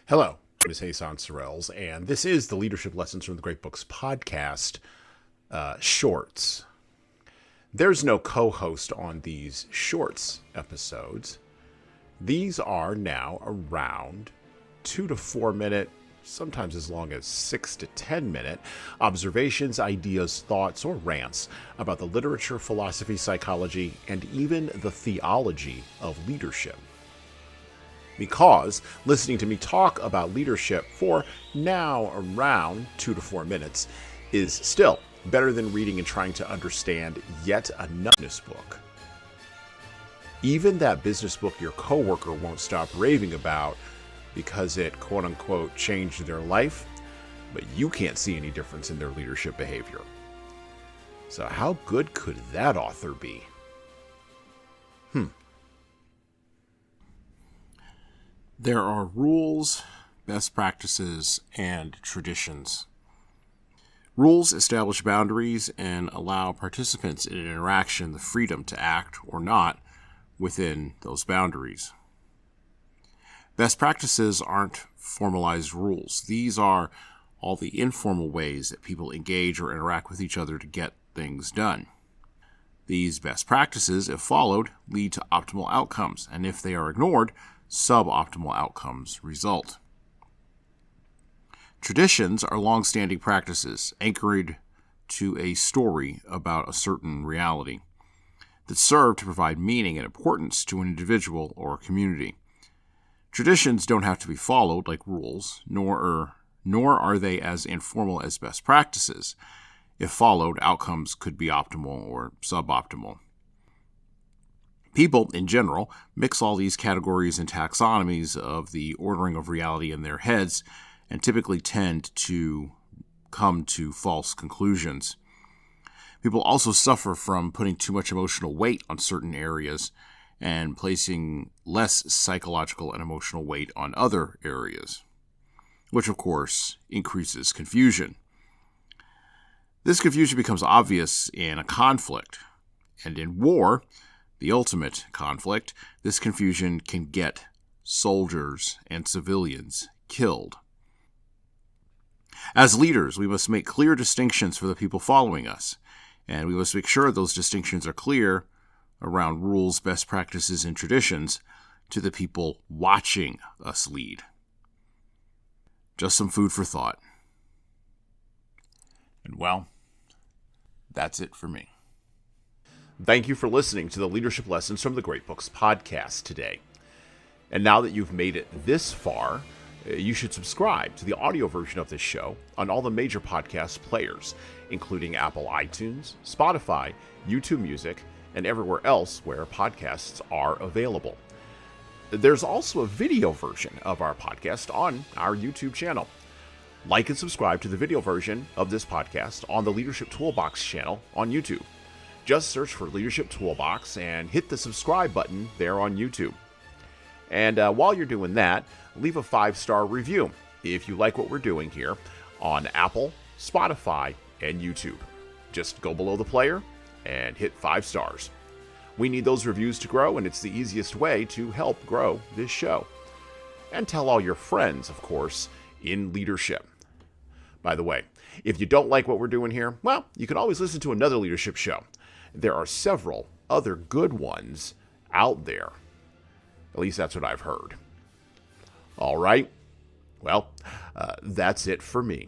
Hello, my name is Hassan Sorrells, and this is the Leadership Lessons from the Great Books podcast shorts. There's no co-host on these shorts episodes. These are now around 2 to 4 minute, sometimes as long as 6 to 10 minute observations, ideas, thoughts, or rants about the literature, philosophy, psychology, and even the theology of leadership. Because listening to me talk about leadership for now around 2 to 4 minutes is still better than reading and trying to understand yet another business book. Even that business book your coworker won't stop raving about because it quote-unquote changed their life, but you can't see any difference in their leadership behavior. So how good could that author be? There are rules, best practices, and traditions. Rules establish boundaries and allow participants in an interaction the freedom to act or not within those boundaries. Best practices aren't formalized rules. These are all the informal ways that people engage or interact with each other to get things done. These best practices, if followed, lead to optimal outcomes, and if they are ignored, suboptimal outcomes result. Traditions are long-standing practices anchored to a story about a certain reality that serve to provide meaning and importance to an individual or community. Traditions don't have to be followed like rules, nor are they as informal as best practices. If followed, outcomes could be optimal or suboptimal. People, in general, mix all these categories and taxonomies of the ordering of reality in their heads and typically tend to come to false conclusions. People also suffer from putting too much emotional weight on certain areas and placing less psychological and emotional weight on other areas, which, of course, increases confusion. This confusion becomes obvious in a conflict, and in war, the ultimate conflict, this confusion can get soldiers and civilians killed. As leaders, we must make clear distinctions for the people following us, and we must make sure those distinctions are clear around rules, best practices, and traditions to the people watching us lead. Just some food for thought. And well, that's it for me. Thank you for listening to the Leadership Lessons from the Great Books podcast today. And now that you've made it this far, you should subscribe to the audio version of this show on all the major podcast players, including Apple iTunes, Spotify, YouTube Music, and everywhere else where podcasts are available. There's also a video version of our podcast on our YouTube channel. Like and subscribe to the video version of this podcast on the Leadership Toolbox channel on YouTube. Just search for Leadership Toolbox and hit the subscribe button there on YouTube. And while you're doing that, leave a 5-star review if you like what we're doing here on Apple, Spotify, and YouTube. Just go below the player and hit 5 stars. We need those reviews to grow, and it's the easiest way to help grow this show. And tell all your friends, of course, in leadership. By the way, if you don't like what we're doing here, well, you can always listen to another leadership show. There are several other good ones out there. At least that's what I've heard. All right. Well, that's it for me.